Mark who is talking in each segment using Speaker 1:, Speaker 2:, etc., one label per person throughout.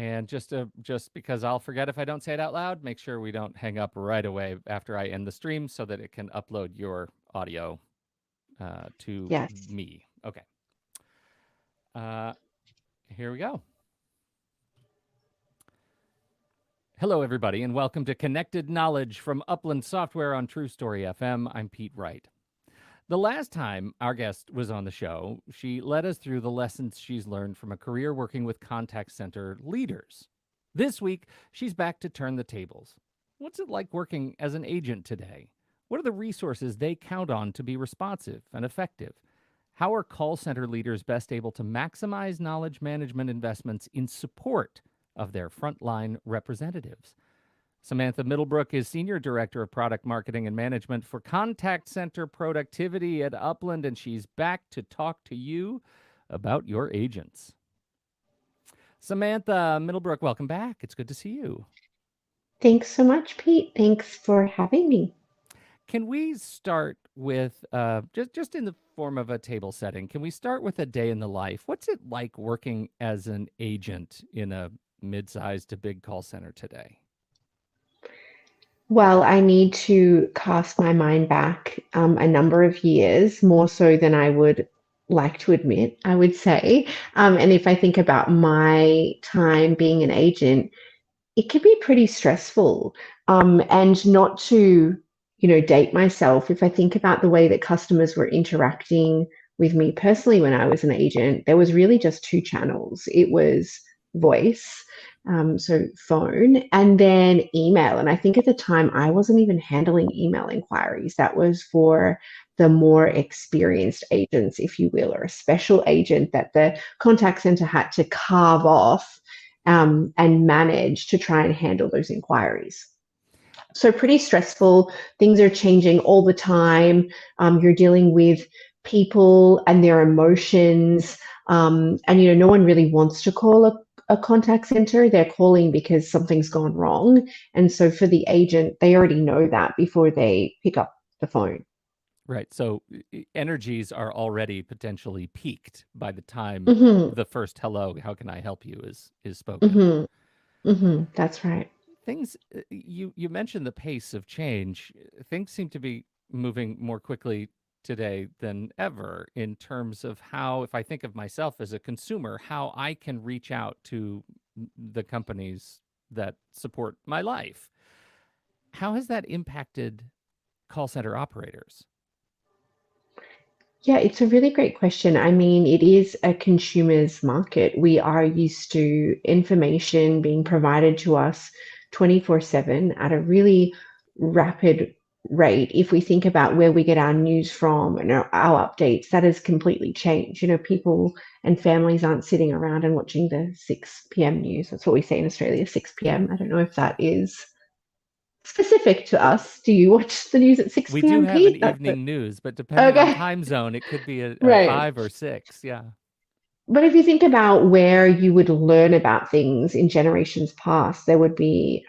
Speaker 1: And just because I'll forget if I don't say it out loud, make sure we don't hang up right away after I end the stream so that it can upload your audio to
Speaker 2: Yes.
Speaker 1: me. Okay. Uh, Here we go. Hello, everybody, and welcome to Connected Knowledge from Upland Software on True Story FM. I'm Pete Wright. The last time our guest was on the show, she led us through the lessons she's learned from a career working with contact center leaders. This week, she's back to turn the tables. What's it like working as an agent today? What are the resources they count on to be responsive and effective? How are call center leaders best able to maximize knowledge management investments in support of their frontline representatives? Samantha Middlebrook is Senior Director of Product Marketing and Management for Contact Center Productivity at Upland, and she's back to talk to you about your agents. Samantha Middlebrook, welcome back. It's good to see you.
Speaker 2: Thanks so much, Pete. Thanks for having me.
Speaker 1: Can we start with just in the form of a table setting? Can we start with a day in the life? What's it like working as an agent in a mid-sized to big call center today?
Speaker 2: Well, I need to cast my mind back a number of years, more so than I would like to admit, I would say. And if I think about my time being an agent, it can be pretty stressful. And not to, date myself, if I think about the way that customers were interacting with me personally when I was an agent, there was really just two channels. It was voice, so phone, and then email. And I think at the time I wasn't even handling email inquiries. That was for the more experienced agents, if you will, or a special agent that the contact center had to carve off and manage to try and handle those inquiries. So pretty stressful. Things are changing all the time. You're dealing with people and their emotions. And no one really wants to call a contact center. They're calling because something's gone wrong. And so for the agent, they already know that before they pick up the phone.
Speaker 1: Right. So energies are already potentially peaked by the time
Speaker 2: Mm-hmm,
Speaker 1: the first hello, how can I help you is spoken.
Speaker 2: mm-hmm, mm-hmm. That's right.
Speaker 1: Things you mentioned the pace of change. Things seem to be moving more quickly today than ever in terms of how, if I think of myself as a consumer, how I can reach out to the companies that support my life. How has that impacted call center operators?
Speaker 2: Yeah, it's a really great question. I mean, it is a consumer's market. We are used to information being provided to us 24/7 at a really rapid rate. If we think about where we get our news from and our updates, that has completely changed. People and families aren't sitting around and watching the 6 p.m. news. That's what we say in Australia, 6 p.m. I don't know if that is specific to us. Do you watch the news at
Speaker 1: We do
Speaker 2: 6 p.m.,
Speaker 1: have an
Speaker 2: Pete?
Speaker 1: evening news, but depending on
Speaker 2: Okay.
Speaker 1: time zone, it could be a
Speaker 2: Right.
Speaker 1: 5 or 6. Yeah.
Speaker 2: But if you think about where you would learn about things in generations past, there would be,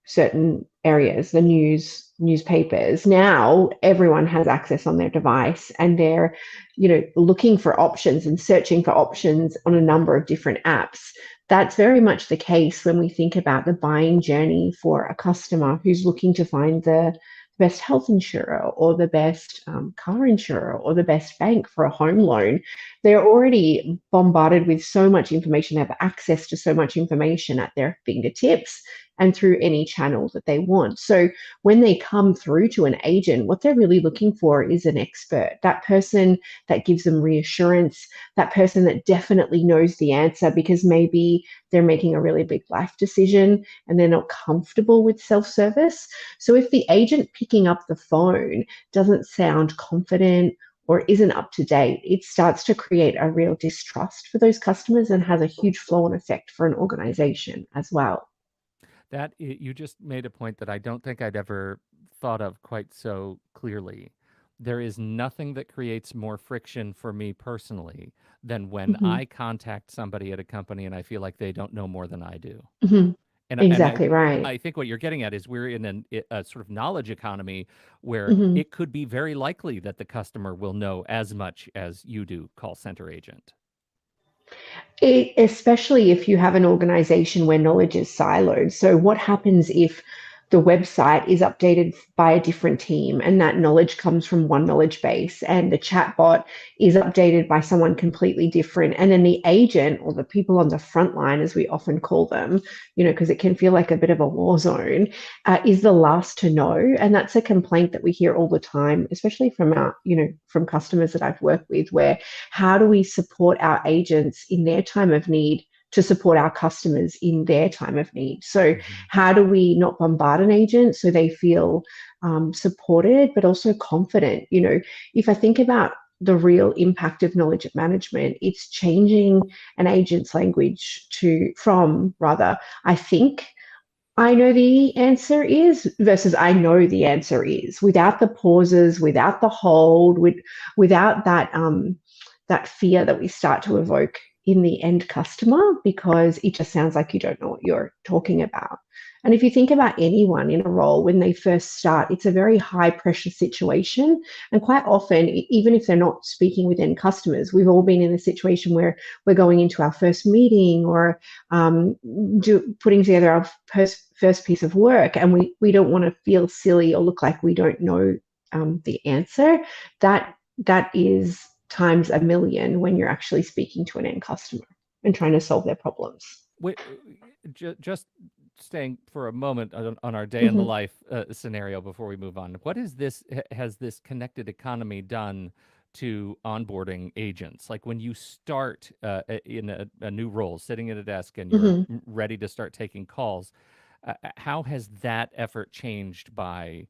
Speaker 2: certain areas, the newspapers. Now everyone has access on their device, and they're, looking for options and searching for options on a number of different apps. That's very much the case when we think about the buying journey for a customer who's looking to find the best health insurer or the best car insurer or the best bank for a home loan. They're already bombarded with so much information, they have access to so much information at their fingertips and through any channel that they want. So when they come through to an agent, what they're really looking for is an expert, that person that gives them reassurance, that person that definitely knows the answer because maybe they're making a really big life decision and they're not comfortable with self-service. So if the agent picking up the phone doesn't sound confident or isn't up to date, it starts to create a real distrust for those customers and has a huge flow on effect for an organization as well.
Speaker 1: You just made a point that I don't think I'd ever thought of quite so clearly. There is nothing that creates more friction for me personally than when
Speaker 2: Mhm,
Speaker 1: I contact somebody at a company and I feel like they don't know more than I do.
Speaker 2: mhm.
Speaker 1: And
Speaker 2: Exactly right.
Speaker 1: I think what you're getting at is we're in a sort of knowledge economy where
Speaker 2: Mhm.
Speaker 1: it could be very likely that the customer will know as much as you do, call center agent.
Speaker 2: Especially if you have an organization where knowledge is siloed. So, what happens if the website is updated by a different team and that knowledge comes from one knowledge base, and the chatbot is updated by someone completely different? And then the agent, or the people on the front line, as we often call them, because it can feel like a bit of a war zone, is the last to know. And that's a complaint that we hear all the time, especially from from customers that I've worked with, where how do we support our agents in their time of need to support our customers in their time of need? So,
Speaker 1: Mhm.
Speaker 2: how do we not bombard an agent so they feel supported, but also confident? If I think about the real impact of knowledge management, it's changing an agent's language from rather, I think I know the answer is versus I know the answer is, without the pauses, without the hold, without that fear that we start to evoke in the end customer, because it just sounds like you don't know what you're talking about. And if you think about anyone in a role when they first start, it's a very high pressure situation. And quite often, even if they're not speaking with end customers, we've all been in a situation where we're going into our first meeting, or um, putting together our first piece of work, and we don't want to feel silly or look like we don't know the answer. That is times a million when you're actually speaking to an end customer and trying to solve their problems.
Speaker 1: Wait, just staying for a moment on our day in the
Speaker 2: Mm-hmm.
Speaker 1: life scenario before we move on. What is this? Has this connected economy done to onboarding agents? Like when you start in a new role, sitting at a desk, and you're
Speaker 2: Mm-hmm.
Speaker 1: ready to start taking calls, how has that effort changed by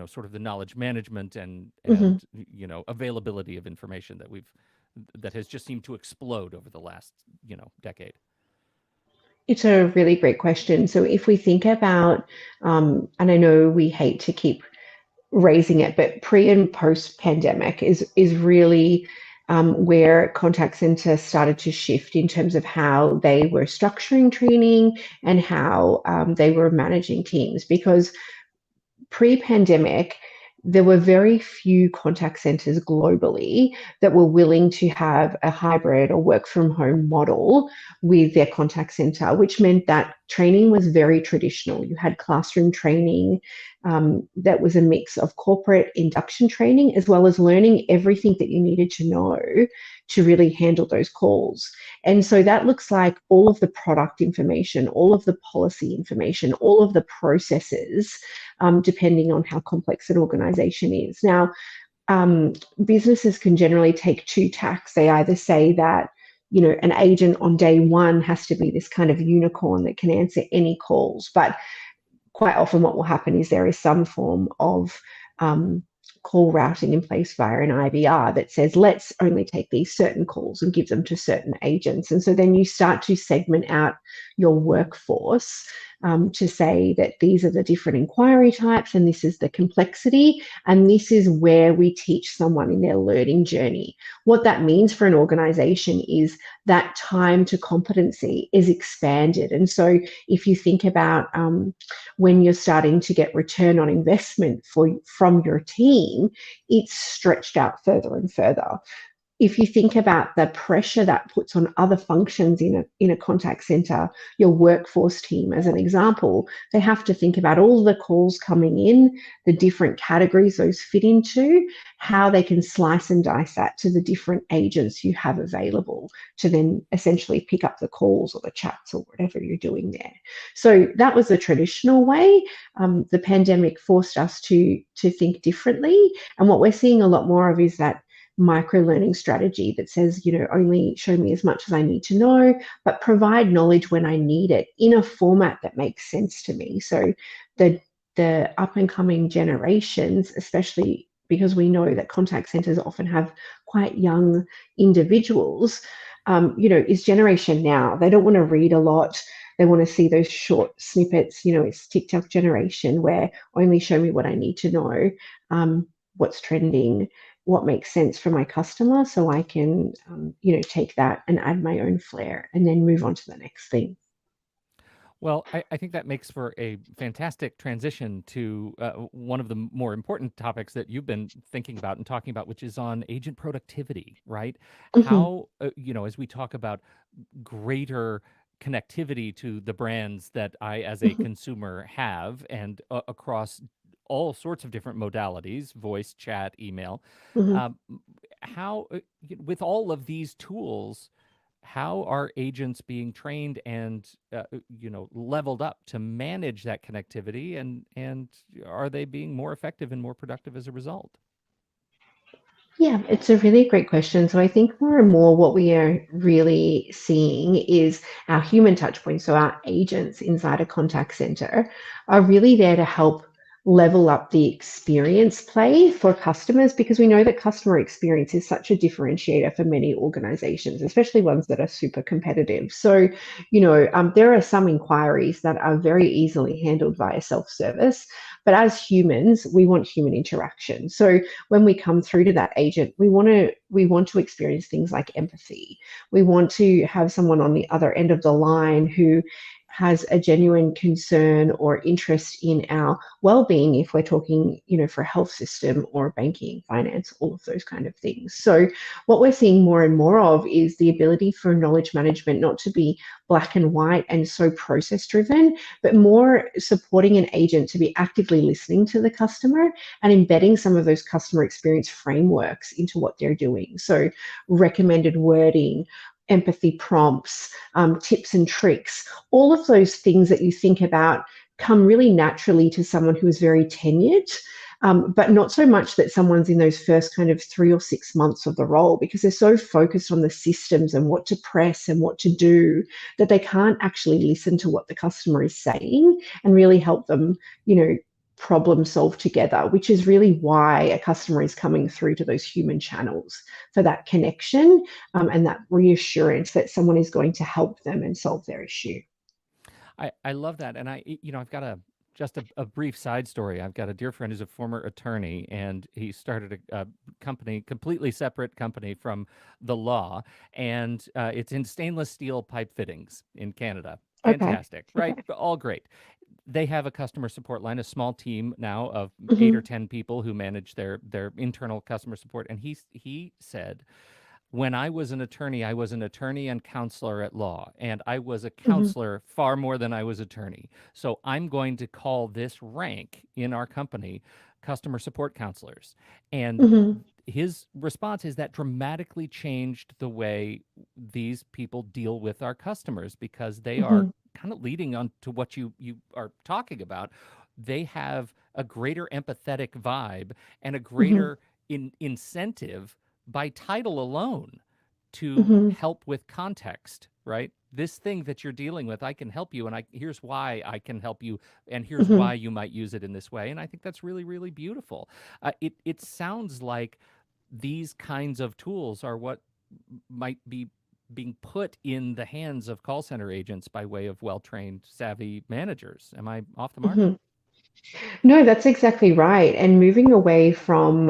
Speaker 1: sort of the knowledge management and
Speaker 2: Mm-hmm.
Speaker 1: availability of information that has just seemed to explode over the last decade?
Speaker 2: It's a really great question. So if we think about, and I know we hate to keep raising it, but pre and post pandemic is really where contact center started to shift in terms of how they were structuring training and how they were managing teams. Because pre-pandemic, there were very few contact centers globally that were willing to have a hybrid or work from home model with their contact center, which meant that training was very traditional. You had classroom training that was a mix of corporate induction training as well as learning everything that you needed to know to really handle those calls. And so that looks like all of the product information, all of the policy information, all of the processes, depending on how complex an organization is. Now, businesses can generally take two tacks. They either say that, an agent on day one has to be this kind of unicorn that can answer any calls, but quite often what will happen is there is some form of call routing in place via an IVR that says, let's only take these certain calls and give them to certain agents. And so then you start to segment out your workforce to say that these are the different inquiry types and this is the complexity. And this is where we teach someone in their learning journey. What that means for an organization is that time to competency is expanded. And so if you think about when you're starting to get return on investment from your team, it's stretched out further and further. If you think about the pressure that puts on other functions in a contact center, your workforce team, as an example, they have to think about all the calls coming in, the different categories those fit into, how they can slice and dice that to the different agents you have available to then essentially pick up the calls or the chats or whatever you're doing there. So that was the traditional way. The pandemic forced us to think differently. And what we're seeing a lot more of is that micro learning strategy that says, only show me as much as I need to know, but provide knowledge when I need it in a format that makes sense to me. So the up and coming generations, especially because we know that contact centers often have quite young individuals, is generation now. They don't want to read a lot. They want to see those short snippets. It's TikTok generation where only show me what I need to know, what's trending, what makes sense for my customer, so I can, take that and add my own flair and then move on to the next thing.
Speaker 1: Well, I think that makes for a fantastic transition to one of the more important topics that you've been thinking about and talking about, which is on agent productivity, right?
Speaker 2: Mhm,
Speaker 1: How, as we talk about greater connectivity to the brands that I, as a
Speaker 2: mhm,
Speaker 1: consumer, have, and across all sorts of different modalities, voice, chat, email,
Speaker 2: mhm.
Speaker 1: um, how, with all of these tools, how are agents being trained and leveled up to manage that connectivity, and are they being more effective and more productive as a result?
Speaker 2: Yeah, it's a really great question. So I think more and more what we are really seeing is our human touch points. So our agents inside a contact center are really there to help level up the experience play for customers because we know that customer experience is such a differentiator for many organizations, especially ones that are super competitive. So, there are some inquiries that are very easily handled via self-service, but as humans, we want human interaction. So when we come through to that agent, we want to experience things like empathy. We want to have someone on the other end of the line who has a genuine concern or interest in our well-being if we're talking, for a health system or banking, finance, all of those kind of things. So what we're seeing more and more of is the ability for knowledge management not to be black and white and so process driven, but more supporting an agent to be actively listening to the customer and embedding some of those customer experience frameworks into what they're doing. So, recommended wording, empathy prompts, tips and tricks, all of those things that you think about come really naturally to someone who is very tenured. But not so much that someone's in those first kind of 3 or 6 months of the role because they're so focused on the systems and what to press and what to do that they can't actually listen to what the customer is saying and really help them, you know, problem solve together, which is really why a customer is coming through to those human channels for that connection, and that reassurance that someone is going to help them and solve their issue.
Speaker 1: I love that, and I've got a brief side story. I've got a dear friend who's a former attorney, and he started a company, completely separate company from the law, and it's in stainless steel pipe fittings in Canada.
Speaker 2: Okay.
Speaker 1: Fantastic, right?
Speaker 2: Okay.
Speaker 1: All great. They have a customer support line, a small team now of 8 or 10 people who manage their internal customer support, and he said, when I was an attorney, I was an attorney and counselor at law, and I was a
Speaker 2: Hmm.
Speaker 1: counselor far more than I was attorney. So I'm going to call this rank in our company customer support counselors. And
Speaker 2: Hmm.
Speaker 1: his response is that dramatically changed the way these people deal with our customers because they are
Speaker 2: Hmm.
Speaker 1: kind of leading on to what you are talking about. They have a greater empathetic vibe and a
Speaker 2: Hmm.
Speaker 1: greater incentive by title alone to
Speaker 2: Hmm.
Speaker 1: help with context, right? This thing that you're dealing with, I can help you, and here's why I can help you, and here's
Speaker 2: Hmm.
Speaker 1: why you might use it in this way. And I think that's really, really beautiful. It sounds like these kinds of tools are what might be being put in the hands of call center agents by way of well-trained, savvy managers. Am I off the mark?
Speaker 2: Hmm. No, that's exactly right. And moving away from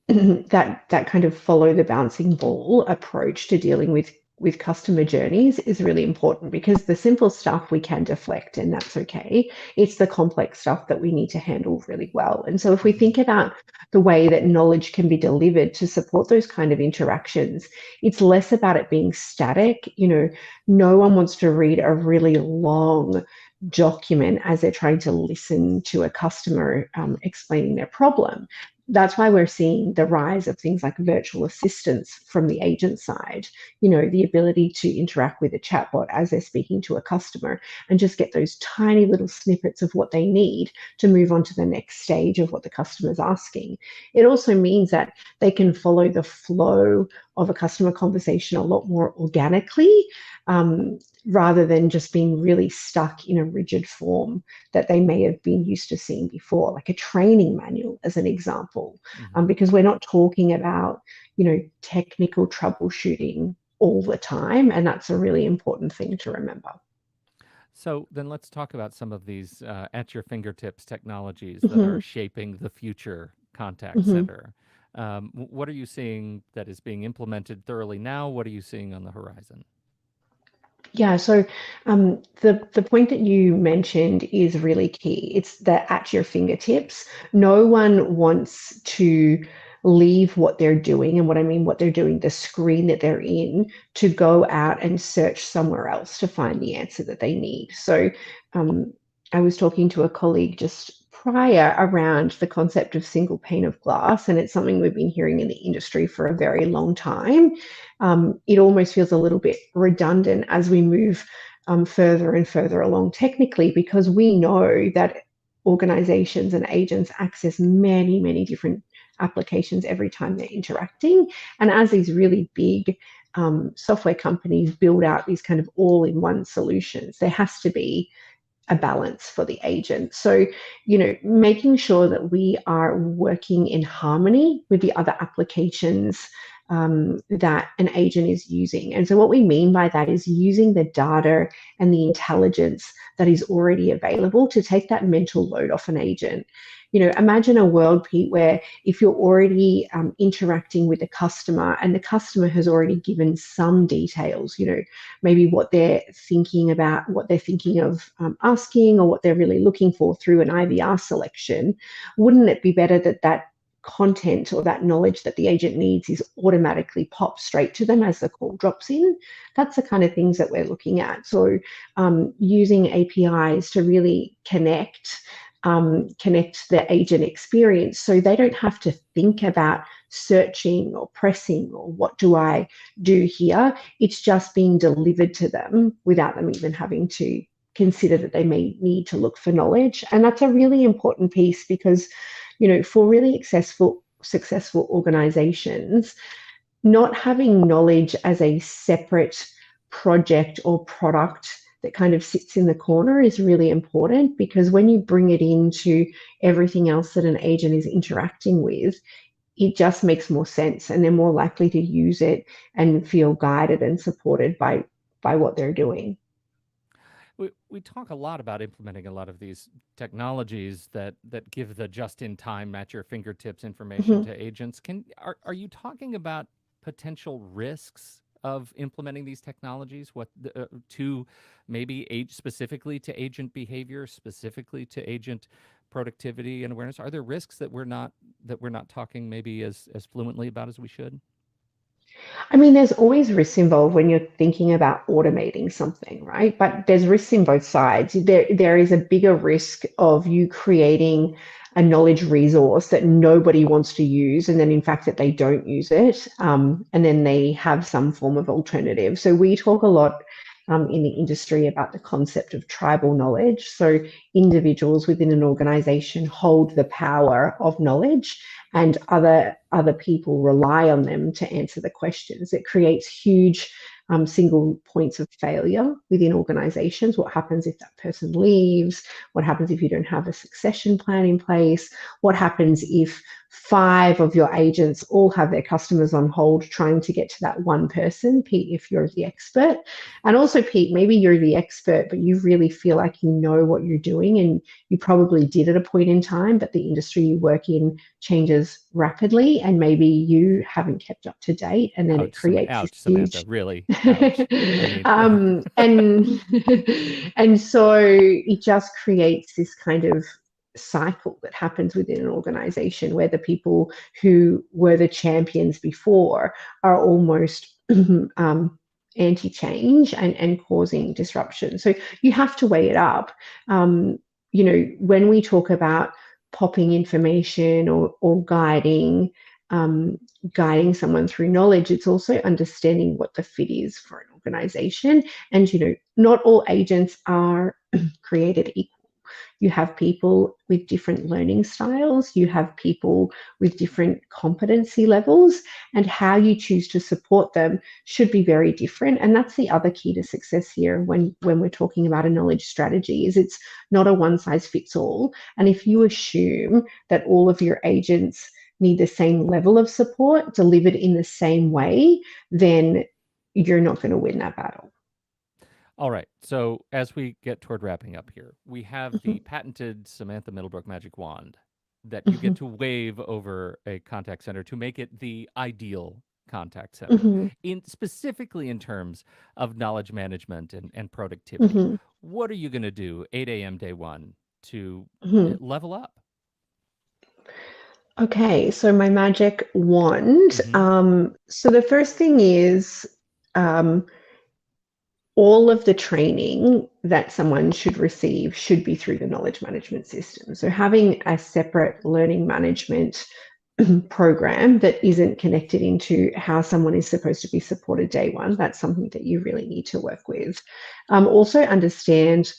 Speaker 2: that kind of follow the bouncing ball approach to dealing with customer journeys is really important because the simple stuff we can deflect and that's okay. It's the complex stuff that we need to handle really well. And so if we
Speaker 1: Hmm.
Speaker 2: think about the way that knowledge can be delivered to support those kind of interactions, it's less about it being static. No one wants to read a really long document as they're trying to listen to a customer explaining their problem. That's why we're seeing the rise of things like virtual assistants from the agent side, the ability to interact with a chatbot as they're speaking to a customer and just get those tiny little snippets of what they need to move on to the next stage of what the customer's asking. It also means that they can follow the flow of a customer conversation a lot more organically, um, rather than just being really stuck in a rigid form that they may have been used to seeing before, like a training manual, as an example,
Speaker 1: Hmm.
Speaker 2: because we're not talking about, technical troubleshooting all the time. And that's a really important thing to remember.
Speaker 1: So then let's talk about some of these at your fingertips technologies that are
Speaker 2: Mhm,
Speaker 1: shaping the future contact
Speaker 2: mhm.
Speaker 1: center. What are you seeing that is being implemented thoroughly now? What are you seeing on the horizon?
Speaker 2: Yeah, so the point that you mentioned is really key. It's that at your fingertips. No one wants to leave what they're doing, and what I mean what they're doing, the screen that they're in, to go out and search somewhere else to find the answer that they need. So um, I was talking to a colleague just prior around the concept of single pane of glass, and it's something we've been hearing in the industry for a very long time. It almost feels a little bit redundant as we move further and further along technically, because we know that organizations and agents access many, many different applications every time they're interacting. And as these really big software companies build out these kind of all in one solutions, there has to be a balance for the agent. So, making sure that we are working in harmony with the other applications that an agent is using. And so, what we mean by that is using the data and the intelligence that is already available to take that mental load off an agent. Imagine a world, Pete, where if you're already interacting with a customer and the customer has already given some details, maybe what they're thinking about, what they're thinking of asking, or what they're really looking for through an IVR selection, wouldn't it be better that that content or that knowledge that the agent needs is automatically popped straight to them as the call drops in? That's the kind of things that we're looking at. So using APIs to really connect the agent experience so they don't have to think about searching or pressing or what do I do here. It's just being delivered to them without them even having to consider that they may need to look for knowledge. And that's a really important piece because, for really successful organizations, not having knowledge as a separate project or product that kind of sits in the corner is really important, because when you bring it into everything else that an agent is interacting with, it just makes more sense and they're more likely to use it and feel guided and supported by what they're doing.
Speaker 1: We talk a lot about implementing a lot of these technologies that give the just in time at your fingertips information
Speaker 2: Mhm.
Speaker 1: to agents. Are you talking about potential risks of implementing these technologies? To maybe age specifically to agent behavior, specifically to agent productivity and awareness? Are there risks that we're not talking maybe as fluently about as we should?
Speaker 2: I mean, there's always risks involved when you're thinking about automating something, right? But there's risks in both sides. There is a bigger risk of you creating a knowledge resource that nobody wants to use, and then in fact that they don't use it, and then they have some form of alternative. So we talk a lot in the industry about the concept of tribal knowledge. So individuals within an organization hold the power of knowledge, and other people rely on them to answer the questions. It creates huge single points of failure within organizations. What happens if that person leaves? What happens if you don't have a succession plan in place? What happens if 5 of your agents all have their customers on hold trying to get to that one person? Pete, if you're the expert. And also, Pete, maybe you're the expert, but you really feel like you know what you're doing, and you probably did at a point in time, but the industry you work in changes rapidly and maybe you haven't kept up to date, and then it creates this
Speaker 1: Ouch, Samantha,
Speaker 2: huge
Speaker 1: really, ouch. I mean,
Speaker 2: and and so it just creates this kind of cycle that happens within an organization where the people who were the champions before are almost anti-change and causing disruption. So you have to weigh it up. When we talk about popping information or guiding someone through knowledge, it's also understanding what the fit is for an organization. And not all agents are created equal. You have people with different learning styles, you have people with different competency levels, and how you choose to support them should be very different. And that's the other key to success here when we're talking about a knowledge strategy, is it's not a one size fits all. And if you assume that all of your agents need the same level of support delivered in the same way, then you're not going to win that battle.
Speaker 1: all right. So as we get toward wrapping up here, we have the patented Samantha Middlebrook magic wand that you get to wave over a contact center to make it the ideal contact center,
Speaker 2: Mm-hmm.
Speaker 1: in specifically in terms of knowledge management and productivity.
Speaker 2: Mm-hmm.
Speaker 1: What are you going to do 8 a.m. day one to
Speaker 2: Mm-hmm.
Speaker 1: level up?
Speaker 2: Okay, so my magic wand.
Speaker 1: Mm-hmm.
Speaker 2: So the first thing is um, all of the training that someone should receive should be through the knowledge management system. So having a separate learning management program that isn't connected into how someone is supposed to be supported day one, that's something that you really need to work with. Also understand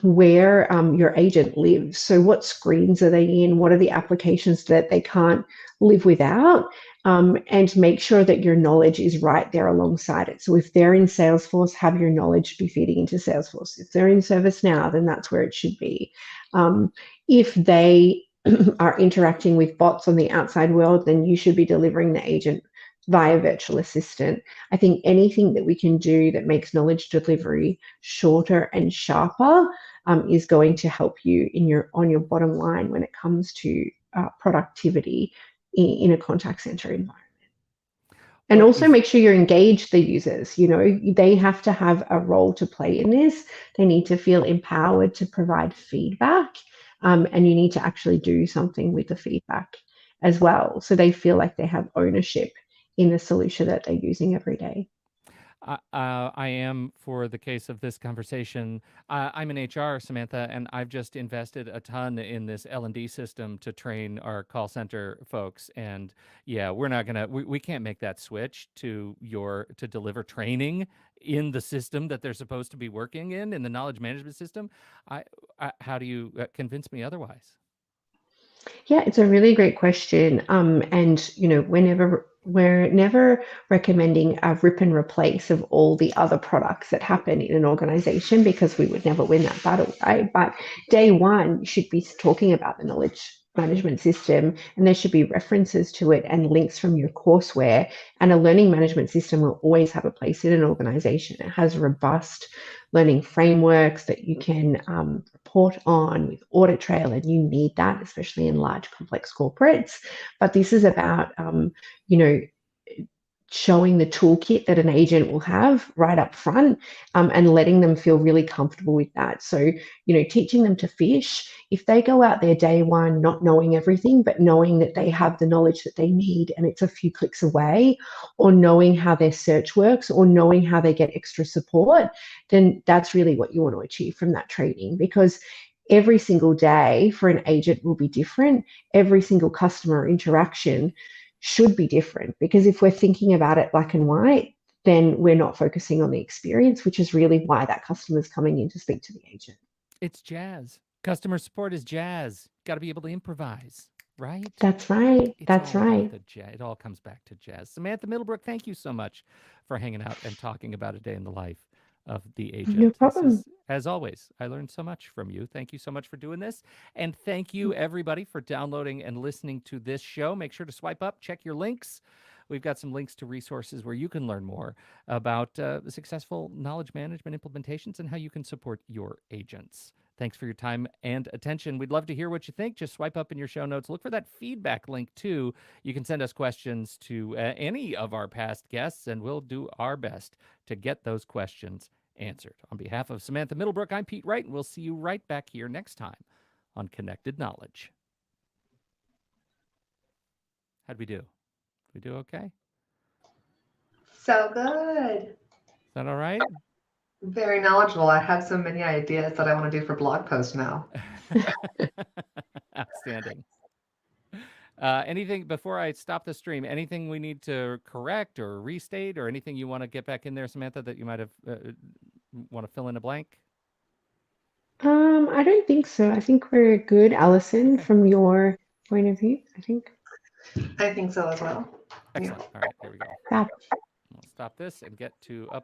Speaker 2: where your agent lives. So, what screens are they in? What are the applications that they can't live without? And make sure that your knowledge is right there alongside it. So, if they're in Salesforce, have your knowledge be feeding into Salesforce. If they're in ServiceNow, then that's where it should be. If they are interacting with bots on the outside world, then you should be delivering the agent via virtual assistant. I think anything that we can do that makes knowledge delivery shorter and sharper is going to help you in your on your bottom line when it comes to productivity in a contact center environment. And
Speaker 1: What
Speaker 2: also
Speaker 1: is
Speaker 2: make sure you engage the users. You know, they have to have a role to play in this. They need to feel empowered to provide feedback, and you need to actually do something with the feedback as well, so they feel like they have ownership in the solution that they're using every day.
Speaker 1: I am, for the case of this conversation, I'm in HR, Samantha, and I've just invested a ton in this L&D system to train our call center folks. And yeah, we're not gonna, we can't make that switch to deliver training in the system that they're supposed to be working in the knowledge management system. I, how do you convince me otherwise?
Speaker 2: Yeah, it's a really great question. And we're never recommending a rip and replace of all the other products that happen in an organization because we would never win that battle, right? But day one, you should be talking about the knowledge management system, and there should be references to it and links from your courseware. And a learning management system will always have a place in an organization. It has robust learning frameworks that you can report on with audit trail, and you need that, especially in large complex corporates. But this is about you know showing the toolkit that an agent will have right up front, and letting them feel really comfortable with that. So, teaching them to fish. If they go out there day one not knowing everything, but knowing that they have the knowledge that they need and it's a few clicks away, or knowing how their search works, or knowing how they get extra support, then that's really what you want to achieve from that training, because every single day for an agent will be different. Every single customer interaction should be different, because if we're thinking about it black and white, then we're not focusing on the experience, which is really why that customer is coming in to speak to the agent.
Speaker 1: It's jazz. Customer support is jazz. Got to be able to improvise, right?
Speaker 2: That's right.
Speaker 1: It's
Speaker 2: That's
Speaker 1: all about
Speaker 2: right.
Speaker 1: the jazz. It all comes back to jazz. Samantha Middlebrook, thank you so much for hanging out and talking about a day in the life of the
Speaker 2: No
Speaker 1: agent. This
Speaker 2: problem.
Speaker 1: is, as always, I learned so much from you. Thank you so much for doing this. And thank you, everybody, for downloading and listening to this show. Make sure to swipe up, check your links. We've got some links to resources where you can learn more about successful knowledge management implementations and how you can support your agents. Thanks for your time and attention. We'd love to hear what you think. Just swipe up in your show notes. Look for that feedback link too. You can send us questions to any of our past guests, and we'll do our best to get those questions answered. On behalf of Samantha Middlebrook, I'm Pete Wright, and we'll see you right back here next time on Connected Knowledge. How'd we do? We do okay?
Speaker 3: So good.
Speaker 1: Is that all right?
Speaker 3: Very knowledgeable. I have so many ideas that I want to do for blog posts now.
Speaker 1: Outstanding. Anything before I stop the stream? Anything we need to correct or restate, or anything you want to get back in there, Samantha, that you might have want to fill in a blank?
Speaker 2: I don't think so. I think we're good, Alison,
Speaker 1: Okay.
Speaker 2: from your point of view. I think.
Speaker 3: I think so as well. Yeah.
Speaker 1: Excellent. All right, here we go.
Speaker 2: Fab.
Speaker 1: We'll stop this and get to upload.